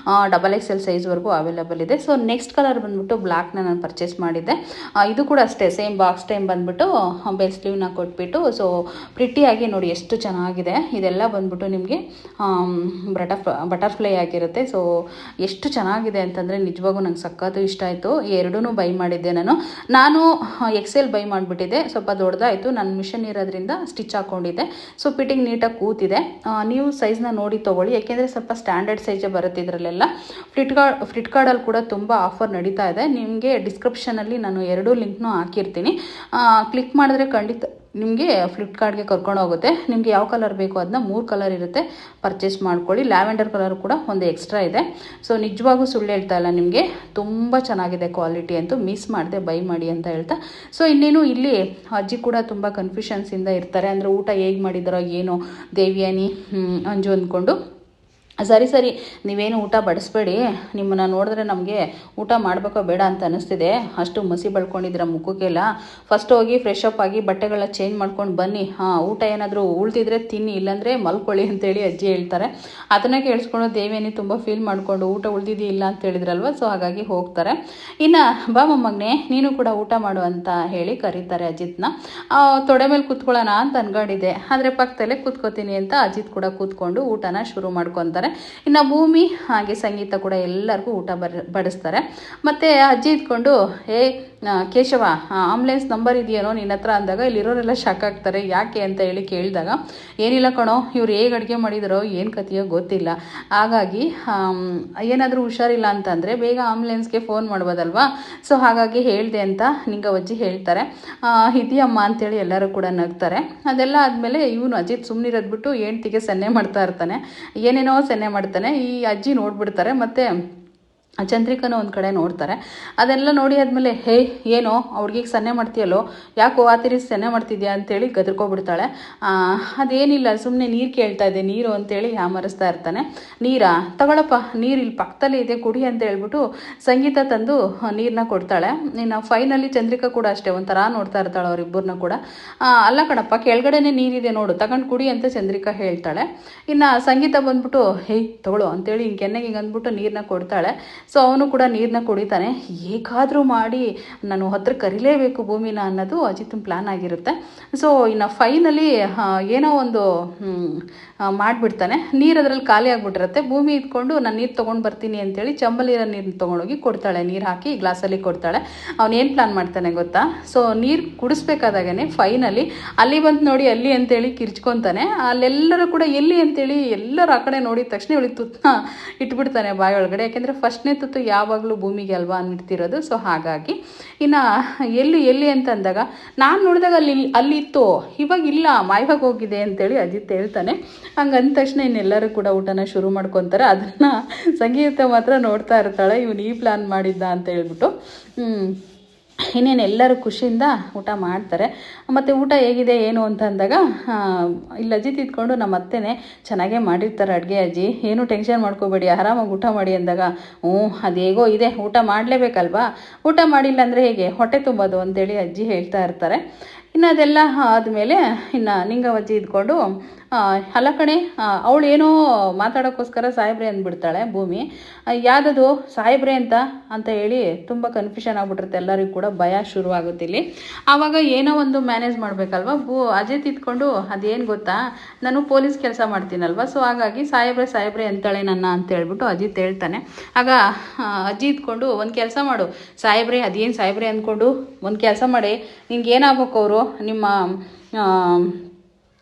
XXL ಸೈಜ್ವರೆಗೂ ಅವೈಲೇಬಲ್ ಇದೆ. ಸೊ ನೆಕ್ಸ್ಟ್ ಕಲರ್ ಬಂದ್ಬಿಟ್ಟು ಬ್ಲ್ಯಾಕ್ನ ನಾನು ಪರ್ಚೇಸ್ ಮಾಡಿದ್ದೆ. ಇದು ಕೂಡ ಅಷ್ಟೇ ಸೇಮ್ ಬಾಕ್ಸ್ ಟೈಮ್ ಬಂದ್ಬಿಟ್ಟು ಬೆಲ್ ಸ್ಲೀವ್ನ ಕೊಟ್ಬಿಟ್ಟು, ಸೊ ಪ್ರಿಟಿಯಾಗಿ ನೋಡಿ ಎಷ್ಟು ಚೆನ್ನಾಗಿದೆ. ಇದೆಲ್ಲ ಬಂದ್ಬಿಟ್ಟು ನಿಮಗೆ ಬಟರ್ಫ್ಲೈ ಆಗಿರುತ್ತೆ. ಸೊ ಎಷ್ಟು ಚೆನ್ನಾಗಿದೆ ಅಂತಂದರೆ ನಿಜವಾಗೂ ನಂಗೆ ಸಕ್ಕತ್ತು ಇಷ್ಟ ಆಯಿತು. ಎರಡೂ ಬೈ ಮಾಡಿದ್ದೆ ನಾನು XL ಬೈ ಮಾಡಿಬಿಟ್ಟಿದ್ದೆ, ಸ್ವಲ್ಪ ದೊಡ್ಡದಾಯಿತು. ನಾನು ಮಿಷನ್ ಇರೋದ್ರಿಂದ ಸ್ಟಿಚ್ ಹಾಕ್ಕೊಂಡಿದ್ದೆ. ಸೊ ಫಿಟ್ಟಿಂಗ್ ನೀಟಾಗಿ ಕೂತಿದೆ. ನೀವು ಸೈಜ್ನ ನೋಡಿ ತೊಗೊಳ್ಳಿ, ಯಾಕೆಂದರೆ ಸ್ವಲ್ಪ ಸ್ಟ್ಯಾಂಡರ್ಡ್ ಸೈಜೇ ಬರುತ್ತೆ ಇದರಲ್ಲೆಲ್ಲ. ಫ್ಲಿಪ್ಕಾರ್ಟಲ್ಲಿ ಕೂಡ ತುಂಬ ಆಫರ್ ನಡೀತಾ ಇದೆ. ನಿಮಗೆ ಡಿಸ್ಕ್ರಿಪ್ಷನಲ್ಲಿ ನಾನು 2 ಲಿಂಕ್ನೂ ಹಾಕಿರ್ತೀನಿ. ಕ್ಲಿಕ್ ಮಾಡಿದ್ರೆ ಖಂಡಿತ ನಿಮಗೆ ಫ್ಲಿಪ್ಕಾರ್ಟ್ಗೆ ಕರ್ಕೊಂಡು ಹೋಗುತ್ತೆ. ನಿಮಗೆ ಯಾವ ಕಲರ್ ಬೇಕೋ ಅದನ್ನ 3 ಕಲರ್ ಇರುತ್ತೆ, ಪರ್ಚೇಸ್ ಮಾಡ್ಕೊಳ್ಳಿ. ಲ್ಯಾವೆಂಡರ್ ಕಲರ್ ಕೂಡ ಒಂದು ಎಕ್ಸ್ಟ್ರಾ ಇದೆ. ಸೊ ನಿಜವಾಗೂ ಸುಳ್ಳು ಹೇಳ್ತಾ ಇಲ್ಲ, ನಿಮಗೆ ತುಂಬ ಚೆನ್ನಾಗಿದೆ ಕ್ವಾಲಿಟಿ ಅಂತೂ. ಮಿಸ್ ಮಾಡಿದೆ, ಬೈ ಮಾಡಿ ಅಂತ ಹೇಳ್ತಾ. ಸೊ ಇನ್ನೇನು ಇಲ್ಲಿ ಅಜ್ಜಿ ಕೂಡ ತುಂಬ ಕನ್ಫ್ಯೂಷನ್ಸಿಂದ ಇರ್ತಾರೆ. ಅಂದರೆ ಊಟ ಹೇಗೆ ಮಾಡಿದಾರೋ ಏನೋ ದೇವಿಯಾನಿ ಅಂಜು ಅಂದ್ಕೊಂಡು. ಸರಿ ನೀವೇನು ಊಟ ಬಡಿಸ್ಬೇಡಿ, ನಿಮ್ಮನ್ನು ನೋಡಿದ್ರೆ ನಮಗೆ ಊಟ ಮಾಡಬೇಕೋ ಬೇಡ ಅಂತ ಅನ್ನಿಸ್ತಿದೆ, ಅಷ್ಟು ಮಸಿ ಬಳ್ಕೊಂಡಿದ್ದೀರ ಮುಖಕ್ಕೆಲ್ಲ. ಫಸ್ಟ್ ಹೋಗಿ ಫ್ರೆಶ್ ಅಪ್ ಆಗಿ ಬಟ್ಟೆಗಳನ್ನ ಚೇಂಜ್ ಮಾಡ್ಕೊಂಡು ಬನ್ನಿ, ಊಟ ಏನಾದರೂ ಉಳ್ತಿದ್ರೆ ತಿನ್ನಿ, ಇಲ್ಲಾಂದರೆ ಮಲ್ಕೊಳ್ಳಿ ಅಂತೇಳಿ ಅಜ್ಜಿ ಹೇಳ್ತಾರೆ. ಅದನ್ನು ಕೇಳಿಸ್ಕೊಂಡು ದೇವೇನಿ ತುಂಬ ಫೀಲ್ ಮಾಡಿಕೊಂಡು ಊಟ ಉಳ್ದಿದ್ದೀ ಇಲ್ಲ ಅಂತ ಹೇಳಿದ್ರಲ್ವ, ಸೊ ಹಾಗಾಗಿ ಹೋಗ್ತಾರೆ. ಇನ್ನು ಬಾ ಮೊಮ್ಮಗನೇ ನೀನು ಕೂಡ ಊಟ ಮಾಡು ಅಂತ ಹೇಳಿ ಕರೀತಾರೆ ಅಜಿತ್ನ. ತೊಡೆ ಮೇಲೆ ಕೂತ್ಕೊಳ್ಳೋಣ ಅಂತ ಅನ್ಕೊಂಡಿದ್ದೆ, ಆದರೆ ಪಕ್ಕದಲ್ಲೇ ಕೂತ್ಕೋತೀನಿ ಅಂತ ಅಜಿತ್ ಕೂಡ ಕೂತ್ಕೊಂಡು ಊಟನ ಶುರು ಮಾಡ್ಕೊತಾರೆ. ಇನ್ನು ಭೂಮಿ ಹಾಗೆ ಸಂಗೀತ ಕೂಡ ಎಲ್ಲರಿಗೂ ಊಟ ಬಡಿಸ್ತಾರೆ. ಮತ್ತು ಅಜ್ಜಿ ಇದ್ಕೊಂಡು ಕೇಶವ ಆಂಬುಲೆನ್ಸ್ ನಂಬರ್ ಇದೆಯೇನೋ ನಿನ್ನ ಹತ್ರ ಅಂದಾಗ ಇಲ್ಲಿರೋರೆಲ್ಲ ಶಾಕ್ ಆಗ್ತಾರೆ. ಯಾಕೆ ಅಂತ ಹೇಳಿ ಕೇಳಿದಾಗ ಏನಿಲ್ಲ ಕಣೋ, ಇವ್ರು ಹೇಗೆ ಅಡುಗೆ ಮಾಡಿದಾರೋ ಏನು ಕಥೆಯೋ ಗೊತ್ತಿಲ್ಲ, ಹಾಗಾಗಿ ಏನಾದರೂ ಹುಷಾರಿಲ್ಲ ಅಂತಂದರೆ ಬೇಗ ಆಂಬುಲೆನ್ಸ್ಗೆ ಫೋನ್ ಮಾಡ್ಬೋದಲ್ವಾ, ಸೊ ಹಾಗಾಗಿ ಹೇಳಿದೆ ಅಂತ ನಿಂಗೆ ಅಜ್ಜಿ ಹೇಳ್ತಾರೆ. ಇದೆಯಮ್ಮ ಅಂತೇಳಿ ಎಲ್ಲರೂ ಕೂಡ ನಗ್ತಾರೆ. ಅದೆಲ್ಲ ಆದಮೇಲೆ ಇವನು ಅಜಿತ್ ಸುಮ್ಮನಿರೋದ್ಬಿಟ್ಟು ಹೆಂಡ್ತಿಗೆ ಸನ್ನೆ ಮಾಡ್ತಾ ಇರ್ತಾನೆ, ಏನೇನೋ ಸನ್ನೆ ಮಾಡ್ತಾನೆ. ಈ ಅಜ್ಜಿ ನೋಡ್ಬಿಡ್ತಾರೆ, ಮತ್ತು ಚಂದ್ರಿಕನ ಒಂದು ಕಡೆ ನೋಡ್ತಾರೆ. ಅದೆಲ್ಲ ನೋಡಿ ಆದಮೇಲೆ ಏನೋ ಅವ್ರಿಗೆ ಸನ್ನೆ ಮಾಡ್ತೀಯಲ್ಲೋ, ಯಾಕೋ ಆ ತಿರಿ ಸನ್ನೆ ಮಾಡ್ತಿದ್ಯಾ ಅಂತೇಳಿ ಗದರ್ಕೊಬಿಡ್ತಾಳೆ. ಅದೇನಿಲ್ಲ, ಸುಮ್ಮನೆ ನೀರು ಕೇಳ್ತಾ ಇದ್ದೆ, ನೀರು ಅಂತೇಳಿ ಯಾಮರಿಸ್ತಾ ಇರ್ತಾನೆ. ನೀರಾ ತಗೊಳಪ್ಪ, ನೀರು ಇಲ್ಲಿ ಪಕ್ಕದಲ್ಲೇ ಇದೆ ಕುಡಿ ಅಂತ ಹೇಳ್ಬಿಟ್ಟು ಸಂಗೀತ ತಂದು ನೀರನ್ನ ಕೊಡ್ತಾಳೆ. ಇನ್ನು ಫೈನಲಿ ಚಂದ್ರಿಕಾ ಕೂಡ ಅಷ್ಟೇ ಒಂಥರ ನೋಡ್ತಾ ಇರ್ತಾಳೆ ಅವರಿಬ್ಬರನ್ನ ಕೂಡ. ಅಲ್ಲ ಕಣಪ್ಪ, ಕೆಳಗಡೆನೇ ನೀರಿದೆ ನೋಡು, ತಗೊಂಡು ಕುಡಿ ಅಂತ ಚಂದ್ರಿಕಾ ಹೇಳ್ತಾಳೆ. ಇನ್ನು ಸಂಗೀತ ಬಂದ್ಬಿಟ್ಟು ತಗೊಳ್ಳೋ ಅಂತೇಳಿ ಹಿಂಗೆ ಕೆನ್ನೆಗೆ ಅಂದ್ಬಿಟ್ಟು ನೀರನ್ನ ಕೊಡ್ತಾಳೆ. ಸೊ ಅವನು ಕೂಡ ನೀರನ್ನ ಕುಡಿತಾನೆ. ಹೇಗಾದರೂ ಮಾಡಿ ನಾನು ಹತ್ರ ಕರಿಲೇಬೇಕು ಭೂಮಿನ ಅನ್ನೋದು ಅಜಿತ್ನ ಪ್ಲ್ಯಾನ್ ಆಗಿರುತ್ತೆ. ಸೊ ಇನ್ನು ಫೈನಲಿ ಏನೋ ಒಂದು ಮಾಡಿಬಿಡ್ತಾನೆ. ನೀರು ಅದರಲ್ಲಿ ಖಾಲಿ ಆಗಿಬಿಟ್ಟಿರುತ್ತೆ. ಭೂಮಿ ಇದ್ಕೊಂಡು ನಾನು ನೀರು ತೊಗೊಂಡು ಬರ್ತೀನಿ ಅಂತೇಳಿ ಚಂಬಲಿರೋ ನೀರು ತೊಗೊಂಡೋಗಿ ಕೊಡ್ತಾಳೆ, ನೀರು ಹಾಕಿ ಗ್ಲಾಸಲ್ಲಿ ಕೊಡ್ತಾಳೆ. ಅವನೇನು ಪ್ಲ್ಯಾನ್ ಮಾಡ್ತಾನೆ ಗೊತ್ತಾ? ಸೊ ನೀರು ಕುಡಿಸ್ಬೇಕಾದಾಗೇ ಫೈನಲಿ ಅಲ್ಲಿ ಬಂದು ನೋಡಿ ಅಲ್ಲಿ ಅಂತೇಳಿ ಕಿರ್ಚ್ಕೊತಾನೆ. ಅಲ್ಲೆಲ್ಲರೂ ಕೂಡ ಎಲ್ಲಿ ಅಂತೇಳಿ ಎಲ್ಲರೂ ಆ ಕಡೆ ನೋಡಿದ ತಕ್ಷಣ ಇವಳಿಗೆ ತುತ್ತನ್ನ ಇಟ್ಬಿಡ್ತಾನೆ ಬಾಯೊಳಗಡೆ. ಯಾಕೆಂದರೆ ಫಸ್ಟ್ನೇ ತುತ್ತು ಯಾವಾಗಲೂ ಭೂಮಿಗೆ ಅಲ್ವಾ ಅಂದ್ಬಿಡ್ತಿರೋದು. ಸೊ ಹಾಗಾಗಿ ಇನ್ನು ಎಲ್ಲಿ ಅಂತ ಅಂದಾಗ ನಾನು ನೋಡಿದಾಗ ಅಲ್ಲಿ ಇತ್ತು, ಇವಾಗ ಇಲ್ಲ, ಮಾಯವಾಗಿ ಹೋಗಿದೆ ಅಂತೇಳಿ ಅಜಿತ್ ಹೇಳ್ತಾನೆ. ಹಂಗೆ ಅಂದ ತಕ್ಷಣ ಇನ್ನೆಲ್ಲರೂ ಕೂಡ ಊಟನ ಶುರು ಮಾಡ್ಕೊತಾರೆ. ಅದನ್ನು ಸಂಗೀತ ಮಾತ್ರ ನೋಡ್ತಾ ಇರ್ತಾಳೆ, ಇವನು ಈ ಪ್ಲ್ಯಾನ್ ಮಾಡಿದ್ದ ಅಂತ ಹೇಳ್ಬಿಟ್ಟು. ಇನ್ನೇನು ಎಲ್ಲರೂ ಖುಷಿಯಿಂದ ಊಟ ಮಾಡ್ತಾರೆ. ಮತ್ತು ಊಟ ಹೇಗಿದೆ ಏನು ಅಂತ ಅಂದಾಗ ಇಲ್ಲಿ ಅಜಿತ್ ಇದ್ಕೊಂಡು ನಮ್ಮ ಅತ್ತೆನೇ ಚೆನ್ನಾಗೇ ಮಾಡಿರ್ತಾರೆ ಅಡುಗೆ ಅಜ್ಜಿ, ಏನೂ ಟೆನ್ಷನ್ ಮಾಡ್ಕೋಬೇಡಿ, ಆರಾಮಾಗಿ ಊಟ ಮಾಡಿ ಅಂದಾಗ ಅದು ಹೇಗೋ ಇದೆ, ಊಟ ಮಾಡಲೇಬೇಕಲ್ವಾ, ಊಟ ಮಾಡಿಲ್ಲ ಅಂದರೆ ಹೇಗೆ ಹೊಟ್ಟೆ ತುಂಬೋದು ಅಂತೇಳಿ ಅಜ್ಜಿ ಹೇಳ್ತಾ ಇರ್ತಾರೆ. ಇನ್ನು ಅದೆಲ್ಲ ಆದಮೇಲೆ ಇನ್ನು ನಿಂಗವಜ್ಜಿ ಇದ್ಕೊಂಡು ಅಲ್ಲ ಕಣೆ, ಅವಳು ಏನೋ ಮಾತಾಡೋಕ್ಕೋಸ್ಕರ ಸಾಹೇಬ್ರೆ ಅಂದ್ಬಿಡ್ತಾಳೆ ಭೂಮಿ. ಯಾವುದದು ಸಾಹೇಬ್ರೆ ಅಂತ ಹೇಳಿ ತುಂಬ ಕನ್ಫ್ಯೂಷನ್ ಆಗ್ಬಿಟ್ಟಿರುತ್ತೆ. ಎಲ್ಲರಿಗೂ ಕೂಡ ಭಯ ಶುರುವಾಗುತ್ತೆ ಇಲ್ಲಿ. ಆವಾಗ ಏನೋ ಒಂದು ಮ್ಯಾನೇಜ್ ಮಾಡಬೇಕಲ್ವ. ಅಜಿತ್ ಇದ್ಕೊಂಡು ಅದೇನು ಗೊತ್ತಾ, ನಾನು ಪೊಲೀಸ್ ಕೆಲಸ ಮಾಡ್ತೀನಲ್ವ, ಸೊ ಹಾಗಾಗಿ ಸಾಹೇಬ್ರೆ ಅಂತಾಳೆ ನನ್ನ ಅಂತ ಹೇಳ್ಬಿಟ್ಟು ಅಜಿತ್ ಹೇಳ್ತಾನೆ. ಆಗ ಅಜ್ಜಿ ಇದ್ಕೊಂಡು ಒಂದು ಕೆಲಸ ಮಾಡು ಸಾಹೇಬ್ರೆ, ಅದೇನು ಸಾಹೇಬ್ರೆ ಅಂದ್ಕೊಂಡು ಒಂದು ಕೆಲಸ ಮಾಡಿ, ನಿನ್ಗೆ ಏನಾಗಬೇಕು, ಅವರು ನಿಮ್ಮ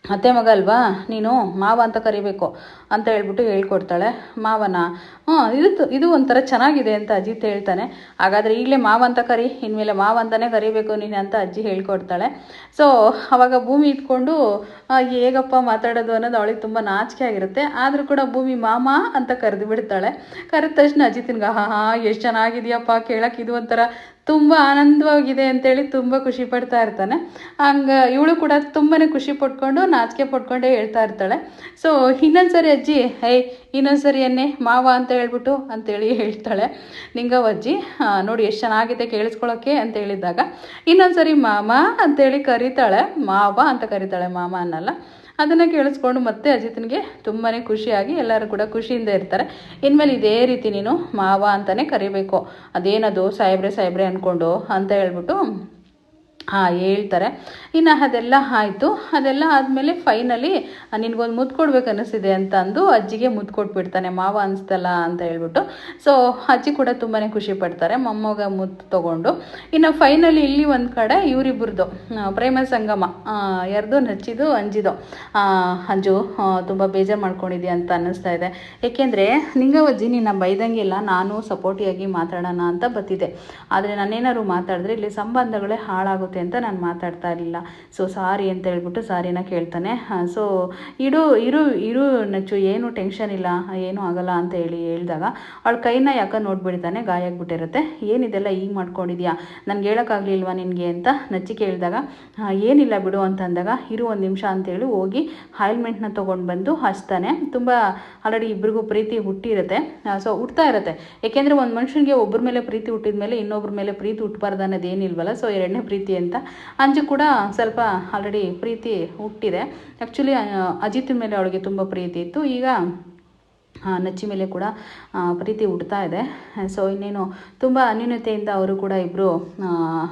ಅತ್ತೆ ಮಗ ಅಲ್ವಾ, ನೀನು ಮಾವ ಅಂತ ಕರಿಬೇಕು ಅಂತ ಹೇಳ್ಬಿಟ್ಟು ಹೇಳ್ಕೊಡ್ತಾಳೆ. ಮಾವನ ಇದು ಒಂಥರ ಚೆನ್ನಾಗಿದೆ ಅಂತ ಅಜಿತ್ ಹೇಳ್ತಾನೆ. ಹಾಗಾದರೆ ಈಗಲೇ ಮಾವ ಅಂತ ಕರಿ, ಇನ್ಮೇಲೆ ಮಾವ ಅಂತಲೇ ಕರಿಬೇಕು ನೀನು ಅಂತ ಅಜ್ಜಿ ಹೇಳ್ಕೊಡ್ತಾಳೆ. ಸೊ ಅವಾಗ ಭೂಮಿ ಇಟ್ಕೊಂಡು ಹೇಗಪ್ಪ ಮಾತಾಡೋದು ಅನ್ನೋದು ಅವಳಿಗೆ ತುಂಬ ನಾಚಿಕೆ ಆಗಿರುತ್ತೆ. ಆದರೂ ಕೂಡ ಭೂಮಿ ಮಾಮ ಅಂತ ಕರೆದು ಬಿಡ್ತಾಳೆ. ಕರೆದ ತಕ್ಷಣ ಅಜಿತ್ನಿಗೆ ಎಷ್ಟು ಚೆನ್ನಾಗಿದೆಯಪ್ಪ ಕೇಳೋಕೆ, ಇದು ಒಂಥರ ತುಂಬ ಆನಂದವಾಗಿದೆ ಅಂತೇಳಿ ತುಂಬ ಖುಷಿ ಪಡ್ತಾ ಇರ್ತಾನೆ. ಹಂಗೆ ಇವಳು ಕೂಡ ತುಂಬಾ ಖುಷಿ ಪಟ್ಕೊಂಡು ನಾಚಿಕೆ ಪಟ್ಕೊಂಡೇ ಹೇಳ್ತಾ ಇರ್ತಾಳೆ. ಸೊ ಇನ್ನೊಂದ್ಸರಿ ಅಜ್ಜಿ ಇನ್ನೊಂದ್ಸರಿ ಎನ್ನೆ ಮಾವ ಅಂತ ಹೇಳ್ಬಿಟ್ಟು ಅಂತೇಳಿ ಹೇಳ್ತಾಳೆ ನಿಂಗವಜ್ಜಿ. ನೋಡಿ ಎಷ್ಟು ಚೆನ್ನಾಗಿದೆ ಕೇಳಿಸ್ಕೊಳ್ಳೋಕ್ಕೆ ಅಂತ ಹೇಳಿದಾಗ ಇನ್ನೊಂದ್ಸರಿ ಮಾಮ ಅಂತೇಳಿ ಕರೀತಾಳೆ, ಮಾವ ಅಂತ ಕರೀತಾಳೆ, ಮಾಮ ಅನ್ನಲ್ಲ. ಅದನ್ನು ಕೇಳಿಸ್ಕೊಂಡು ಮತ್ತೆ ಅಜಿತ್ನಿಗೆ ತುಂಬಾ ಖುಷಿಯಾಗಿ ಎಲ್ಲರೂ ಕೂಡ ಖುಷಿಯಿಂದ ಇರ್ತಾರೆ. ಇನ್ಮೇಲೆ ಇದೇ ರೀತಿ ನೀನು ಮಾವ ಅಂತಲೇ ಕರಿಬೇಕು, ಅದೇನದು ಸಾಹೇಬ್ರೆ ಅಂದ್ಕೊಂಡು ಅಂತ ಹೇಳ್ಬಿಟ್ಟು ಹೇಳ್ತಾರೆ. ಇನ್ನು ಅದೆಲ್ಲ ಆಯಿತು. ಅದೆಲ್ಲ ಆದಮೇಲೆ ಫೈನಲಿ ನಿನಗೊಂದು ಮುದ್ದು ಕೊಡ್ಬೇಕು ಅನ್ನಿಸ್ತಿದೆ ಅಂತ ಅಂದು ಅಜ್ಜಿಗೆ ಮುದ್ದು ಕೊಟ್ಬಿಡ್ತಾನೆ, ಮಾವ ಅನಿಸ್ತಲ್ಲ ಅಂತ ಹೇಳ್ಬಿಟ್ಟು. ಸೊ ಅಜ್ಜಿ ಕೂಡ ತುಂಬಾ ಖುಷಿ ಪಡ್ತಾರೆ ಮೊಮ್ಮಗ ಮುದ್ದು ತೊಗೊಂಡು. ಇನ್ನು ಫೈನಲಿ ಇಲ್ಲಿ ಒಂದು ಕಡೆ ಇವರಿಬ್ಬರದು ಪ್ರೇಮ ಸಂಗಮ, ಯಾರ್ದು ನಚ್ಚಿದ್ದು ಅಂಜಿದು. ಅಂಜು ತುಂಬ ಬೇಜಾರು ಮಾಡ್ಕೊಂಡಿದ್ಯಾ ಅಂತ ಅನ್ನಿಸ್ತಾ ಇದೆ. ಏಕೆಂದರೆ ನಿಂಗವಜ್ಜಿ ನಿನ್ನ ಬೈದಂಗೆಲ್ಲ ನಾನು ಸಪೋರ್ಟಿಯಾಗಿ ಮಾತಾಡೋಣ ಅಂತ ಬತ್ತಿದೆ, ಆದರೆ ನಾನೇನಾದ್ರು ಮಾತಾಡಿದ್ರೆ ಇಲ್ಲಿ ಸಂಬಂಧಗಳೇ ಹಾಳಾಗುತ್ತೆ ಅಂತ ನಾನು ಮಾತಾಡ್ತಾ ಇರಲಿಲ್ಲ. ಸೊ ಸಾರಿ ಅಂತ ಹೇಳ್ಬಿಟ್ಟು ಸಾರಿನ ಕೇಳ್ತಾನೆ. ಸೊ ಇರು ನಚ್ಚು, ಏನು ಟೆನ್ಷನ್ ಇಲ್ಲ, ಏನೂ ಆಗಲ್ಲ ಅಂತ ಹೇಳಿದಾಗ ಅವಳ ಕೈನ ಯಾಕೆ ನೋಡ್ಬಿಡ್ತಾನೆ, ಗಾಯ ಆಗಿಬಿಟ್ಟಿರುತ್ತೆ. ಏನಿದೆಲ್ಲ ಈಗ ಮಾಡ್ಕೊಂಡಿದ್ಯಾ, ನನಗೆ ಹೇಳೋಕ್ಕಾಗಲಿಲ್ವಾ ನಿನಗೆ ಅಂತ ನಚ್ಚಿ ಕೇಳಿದಾಗ ಏನಿಲ್ಲ ಬಿಡು ಅಂತ ಅಂದಾಗ ಇರು ಒಂದು ನಿಮಿಷ ಅಂತೇಳಿ ಹೋಗಿ ಆಯಿಲ್ಮೆಂಟ್ನ ತೊಗೊಂಡು ಬಂದು ಹಚ್ತಾನೆ. ತುಂಬ ಆಲ್ರೆಡಿ ಇಬ್ಬರಿಗೂ ಪ್ರೀತಿ ಹುಟ್ಟಿರುತ್ತೆ. ಸೊ ಹುಡ್ತಾ ಇರುತ್ತೆ. ಏಕೆಂದರೆ ಒಂದು ಮನುಷ್ಯನಿಗೆ ಒಬ್ಬರ ಮೇಲೆ ಪ್ರೀತಿ ಹುಟ್ಟಿದ ಮೇಲೆ ಇನ್ನೊಬ್ಬರ ಮೇಲೆ ಪ್ರೀತಿ ಹುಟ್ಟಬಾರ್ದು ಅನ್ನೋದೇನಿಲ್ವಲ್ಲ. ಸೊ ಎರಡನೇ ಪ್ರೀತಿ ಅಂತ ಅಂಜು ಕೂಡ ಸ್ವಲ್ಪ ಆಲ್ರೆಡಿ ಪ್ರೀತಿ ಹುಟ್ಟಿದೆ. ಆ್ಯಕ್ಚುಲಿ ಅಜಿತ್ ಮೇಲೆ ಅವಳಿಗೆ ತುಂಬ ಪ್ರೀತಿ ಇತ್ತು. ಈಗ ನಚ್ಚಿ ಮೇಲೆ ಕೂಡ ಪ್ರೀತಿ ಹುಡ್ತಾ ಇದೆ. ಸೊ ಇನ್ನೇನು ತುಂಬ ಅನ್ಯೂನ್ಯತೆಯಿಂದ ಅವರು ಕೂಡ ಇಬ್ಬರು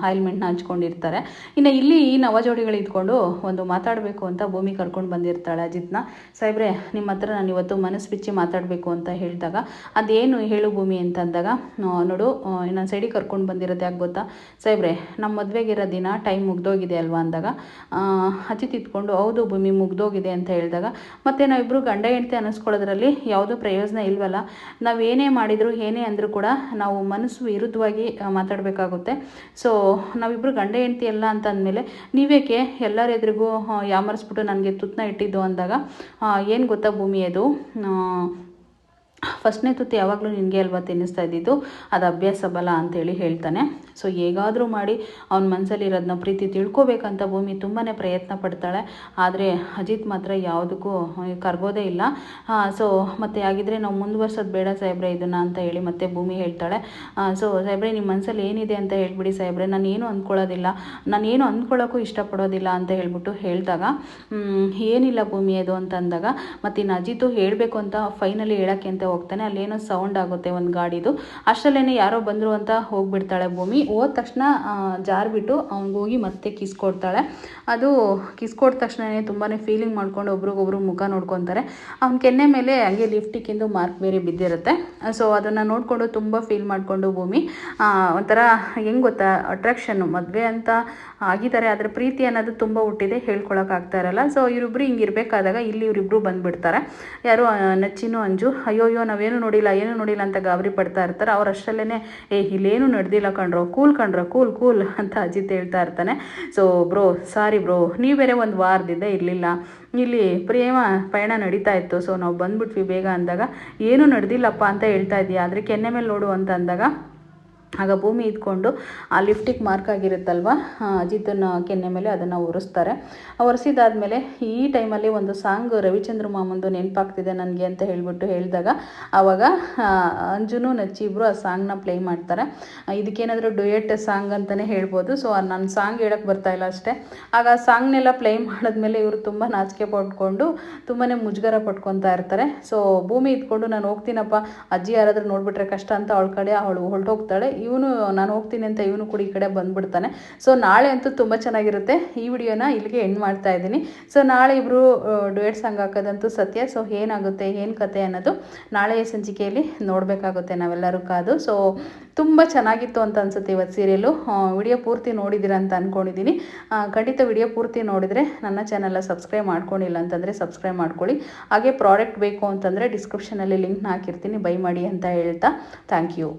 ಆಯಿಲ್ಮೆಂಟ್ನ ಹಂಚ್ಕೊಂಡಿರ್ತಾರೆ. ಇನ್ನು ಇಲ್ಲಿ ಈ ನವಜೋಡಿಗಳು ಇದ್ಕೊಂಡು ಒಂದು ಮಾತಾಡಬೇಕು ಅಂತ ಭೂಮಿ ಕರ್ಕೊಂಡು ಬಂದಿರ್ತಾಳೆ ಅಜಿತ್ನ. ಸಾಹೇಬ್ರೆ ನಿಮ್ಮ ಹತ್ರ ನಾನು ಇವತ್ತು ಮನಸ್ಸು ಬಿಚ್ಚಿ ಮಾತಾಡಬೇಕು ಅಂತ ಹೇಳಿದಾಗ ಅದೇನು ಹೇಳು ಭೂಮಿ ಅಂತ ಅಂದಾಗ ನೋಡು ನಾನು ಸೈಡಿಗೆ ಕರ್ಕೊಂಡು ಬಂದಿರೋದು ಯಾಕೆ ಗೊತ್ತಾ ಸಾಹೇಬ್ರೆ, ನಮ್ಮ ಮದುವೆಗಿರೋ ದಿನ ಟೈಮ್ ಮುಗ್ದೋಗಿದೆ ಅಲ್ವಾ ಅಂದಾಗ ಅಜಿತ್ ಇದ್ಕೊಂಡು ಹೌದು ಭೂಮಿ ಮುಗ್ದೋಗಿದೆ ಅಂತ ಹೇಳಿದಾಗ ಮತ್ತೆ ನಾವಿಬ್ಬರು ಗಂಡ ಹೆಂಡತಿ ಅನ್ನಿಸ್ಕೊಳ್ಳೋದ್ರಲ್ಲಿ ಯಾವುದೋ ಪ್ರಯೋಜನ ಇಲ್ವಲ್ಲ. ನಾವೇನೇ ಮಾಡಿದ್ರು ಏನೇ ಅಂದರೂ ಕೂಡ ನಾವು ಮನಸ್ಸು ವಿರುದ್ಧವಾಗಿ ಮಾತಾಡಬೇಕಾಗುತ್ತೆ. ಸೊ ನಾವಿಬ್ಬರು ಗಂಡ ಹೆಂಡತಿ ಎಲ್ಲ ಅಂತ ಅಂದಮೇಲೆ ನೀವೇಕೆ ಎಲ್ಲರ ಎದುರಿಗೂ ಯಾಮರಿಸ್ಬಿಟ್ಟು ನನಗೆ ತುತ್ತನ್ನ ಇಟ್ಟಿದ್ದು ಅಂದಾಗ ಏನು ಗೊತ್ತಾ ಭೂಮಿ, ಅದು ಫಸ್ಟ್ನೇ ತುತ್ತು ಯಾವಾಗಲೂ ನಿನಗೆ ಅಲ್ವಾ ತಿನ್ನಿಸ್ತಾ ಇದ್ದಿದ್ದು, ಅದು ಅಭ್ಯಾಸ ಬಲ ಅಂತೇಳಿ ಹೇಳ್ತಾನೆ. ಸೊ ಹೇಗಾದರೂ ಮಾಡಿ ಅವನ ಮನಸ್ಸಲ್ಲಿರೋದನ್ನ ಪ್ರೀತಿ ತಿಳ್ಕೊಬೇಕಂತ ಭೂಮಿ ತುಂಬಾ ಪ್ರಯತ್ನ ಪಡ್ತಾಳೆ. ಆದರೆ ಅಜಿತ್ ಮಾತ್ರ ಯಾವುದಕ್ಕೂ ಕರ್ಗೋದೇ ಇಲ್ಲ. ಸೊ ಮತ್ತು ಆಗಿದ್ದರೆ ನಾವು ಮುಂದುವರ್ಸೋದು ಬೇಡ ಸಾಹೇಬ್ರೆ ಇದನ್ನು ಅಂತ ಹೇಳಿ ಮತ್ತೆ ಭೂಮಿ ಹೇಳ್ತಾಳೆ. ಸೊ ಸಾಹೇಬ್ರೆ ನಿಮ್ಮ ಮನಸ್ಸಲ್ಲಿ ಏನಿದೆ ಅಂತ ಹೇಳ್ಬಿಡಿ ಸಾಹೇಬ್ರೆ, ನಾನೇನು ಅಂದ್ಕೊಳ್ಳೋದಿಲ್ಲ, ನಾನೇನು ಅಂದ್ಕೊಳ್ಳೋಕ್ಕೂ ಇಷ್ಟಪಡೋದಿಲ್ಲ ಅಂತ ಹೇಳ್ಬಿಟ್ಟು ಹೇಳಿದಾಗ ಏನಿಲ್ಲ ಭೂಮಿ ಅದು ಅಂತ ಅಂದಾಗ ಮತ್ತು ಇನ್ನು ಅಜಿತು ಹೇಳಬೇಕು ಅಂತ ಫೈನಲಿ ಹೇಳೋಕ್ಕೆ ಅಂತ ಹೋಗ್ತಾನೆ. ಹೋಗ್ತಾನೆ. ಅಲ್ಲೇನೋ ಸೌಂಡ್ ಆಗುತ್ತೆ ಒಂದು ಗಾಡಿದು. ಅಷ್ಟರಲ್ಲೇ ಯಾರೋ ಬಂದರು ಅಂತ ಹೋಗಿಬಿಡ್ತಾಳೆ ಭೂಮಿ. ಹೋದ ತಕ್ಷಣ ಜಾರ್ಬಿಟ್ಟು ಅವ್ನಿಗೆ ಹೋಗಿ ಮತ್ತೆ ಕಿಸ್ ಕೊಡ್ತಾಳೆ. ಅದು ಕಿಸ್ ಕೊಟ್ಟ ತಕ್ಷಣವೇ ತುಂಬಾ ಫೀಲಿಂಗ್ ಮಾಡ್ಕೊಂಡು ಒಬ್ರಿಗೊಬ್ರು ಮುಖ ನೋಡ್ಕೊತಾರೆ. ಅವ್ನ ಕೆನ್ನೆ ಮೇಲೆ ಹಂಗೆ ಲಿಫ್ಟಿಕ್ಕಿಂದು ಮಾರ್ಕ್ ಬೇರೆ ಬಿದ್ದಿರುತ್ತೆ. ಸೊ ಅದನ್ನು ನೋಡಿಕೊಂಡು ತುಂಬ ಫೀಲ್ ಮಾಡಿಕೊಂಡು ಭೂಮಿ ಒಂಥರ ಹೆಂಗೆ ಗೊತ್ತಾ, ಅಟ್ರಾಕ್ಷನ್ನು ಮದುವೆ ಅಂತ ಆಗಿದ್ದಾರೆ, ಆದರೆ ಪ್ರೀತಿ ಅನ್ನೋದು ತುಂಬ ಹುಟ್ಟಿದೆ, ಹೇಳ್ಕೊಳಕ್ಕಾಗ್ತಾ ಇರಲ್ಲ. ಸೊ ಇವರಿಬ್ರು ಹಿಂಗೆ ಇರಬೇಕಾದಾಗ ಇಲ್ಲಿ ಇವರಿಬ್ರು ಬಂದುಬಿಡ್ತಾರೆ. ಯಾರು ನಚ್ಚಿನೂ ಅಂಜು ಅಯ್ಯೋ ನಾವೇನು ನೋಡಿಲ್ಲ ಏನು ನೋಡಿಲ್ಲ ಅಂತ ಗಾಬರಿ ಪಡ್ತಾ ಇರ್ತಾರೆ. ಅವ್ರು ಅಷ್ಟರಲ್ಲೇ ಇಲ್ಲೇನು ನಡೆದಿಲ್ಲ ಕಣ್ರೋ, ಕೂಲ್ ಅಂತ ಅಜಿತ್ ಹೇಳ್ತಾ ಇರ್ತಾನೆ. ಸೊ ಬ್ರೋ ಸಾರಿ ಬ್ರೋ, ನೀವು ಬೇರೆ ಒಂದು ವಾರದಿಂದ ಇರಲಿಲ್ಲ, ಇಲ್ಲಿ ಪ್ರೇಮ ಪಯಣ ನಡೀತಾ ಇತ್ತು, ಸೊ ನಾವು ಬಂದ್ಬಿಟ್ವಿ ಬೇಗ ಅಂದಾಗ ಏನೂ ನಡೆದಿಲ್ಲಪ್ಪ ಅಂತ ಹೇಳ್ತಾ ಇದೀಯ, ಆದರೆ ಕೆನ್ನೆ ಮೇಲೆ ನೋಡು ಅಂತ ಅಂದಾಗ ಆಗ ಭೂಮಿ ಇದ್ಕೊಂಡು ಆ ಲಿಫ್ಟಿಗೆ ಮಾರ್ಕ್ ಆಗಿರುತ್ತಲ್ವ ಅಜಿತನ ಕೆನ್ನೆ ಮೇಲೆ ಅದನ್ನು ಒರೆಸ್ತಾರೆ. ಒರೆಸಿದಾದ್ಮೇಲೆ ಈ ಟೈಮಲ್ಲಿ ಒಂದು ಸಾಂಗ್ ರವಿಚಂದ್ರ ಮಾಮಂದು ನೆನಪಾಗ್ತಿದೆ ನನಗೆ ಅಂತ ಹೇಳಿದಾಗ ಆವಾಗ ಅಂಜುನು ನಚ್ಚಿ ಇಬ್ಬರು ಆ ಸಾಂಗ್ನ ಪ್ಲೇ ಮಾಡ್ತಾರೆ. ಇದಕ್ಕೇನಾದರೂ ಡುಯೆಟ್ ಸಾಂಗ್ ಅಂತಲೇ ಹೇಳ್ಬೋದು. ಸೊ ನಾನು ಸಾಂಗ್ ಹೇಳೋಕ್ಕೆ ಬರ್ತಾಯಿಲ್ಲ ಅಷ್ಟೇ. ಆಗ ಆ ಸಾಂಗ್ನೆಲ್ಲ ಪ್ಲೇ ಮಾಡಿದ್ಮೇಲೆ ಇವರು ತುಂಬ ನಾಚಿಕೆ ಪಡ್ಕೊಂಡು ತುಂಬಾ ಮುಜುಗರ ಪಡ್ಕೊತಾ ಇರ್ತಾರೆ. ಸೊ ಭೂಮಿ ಇದ್ಕೊಂಡು ನಾನು ಹೋಗ್ತೀನಪ್ಪ, ಅಜ್ಜಿ ಯಾರಾದರೂ ನೋಡಿಬಿಟ್ರೆ ಕಷ್ಟ ಅಂತ ಅವಳ ಕಡೆ ಅವಳು ಹೊರಟೋಗ್ತಾಳೆ. ಇವನು ನಾನು ಹೋಗ್ತೀನಿ ಅಂತ ಇವನು ಕೂಡ ಈ ಕಡೆ ಬಂದುಬಿಡ್ತಾನೆ. ಸೊ ನಾಳೆ ಅಂತೂ ತುಂಬ ಚೆನ್ನಾಗಿರುತ್ತೆ. ಈ ವಿಡಿಯೋನ ಇಲ್ಲಿಗೆ ಎಂಡ್ ಮಾಡ್ತಾ ಇದ್ದೀನಿ. ಸೊ ನಾಳೆ ಇಬ್ಬರು ಡುಯೆಟ್ ಸಾಂಗ್ ಹಾಕೋದಂತೂ ಸತ್ಯ. ಸೊ ಏನಾಗುತ್ತೆ ಏನು ಕತೆ ಅನ್ನೋದು ನಾಳೆಯ ಸಂಚಿಕೆಯಲ್ಲಿ ನೋಡಬೇಕಾಗುತ್ತೆ ನಾವೆಲ್ಲರೂ ಕಾದು. ಸೊ ತುಂಬ ಚೆನ್ನಾಗಿತ್ತು ಅಂತ ಅನಿಸುತ್ತೆ ಇವತ್ತು ಸೀರಿಯಲು. ವಿಡಿಯೋ ಪೂರ್ತಿ ನೋಡಿದ್ದೀರಾ ಅಂತ ಅಂದ್ಕೊಂಡಿದ್ದೀನಿ. ಖಂಡಿತ ವಿಡಿಯೋ ಪೂರ್ತಿ ನೋಡಿದರೆ ನನ್ನ ಚಾನಲ್ನ ಸಬ್ಸ್ಕ್ರೈಬ್ ಮಾಡ್ಕೊಂಡಿಲ್ಲ ಅಂತಂದರೆ ಸಬ್ಸ್ಕ್ರೈಬ್ ಮಾಡ್ಕೊಳ್ಳಿ. ಹಾಗೆ ಪ್ರಾಡಕ್ಟ್ ಬೇಕು ಅಂತಂದರೆ ಡಿಸ್ಕ್ರಿಪ್ಷನಲ್ಲಿ ಲಿಂಕ್ನ ಹಾಕಿರ್ತೀನಿ, ಬೈ ಮಾಡಿ ಅಂತ ಹೇಳ್ತಾ ಥ್ಯಾಂಕ್ ಯು.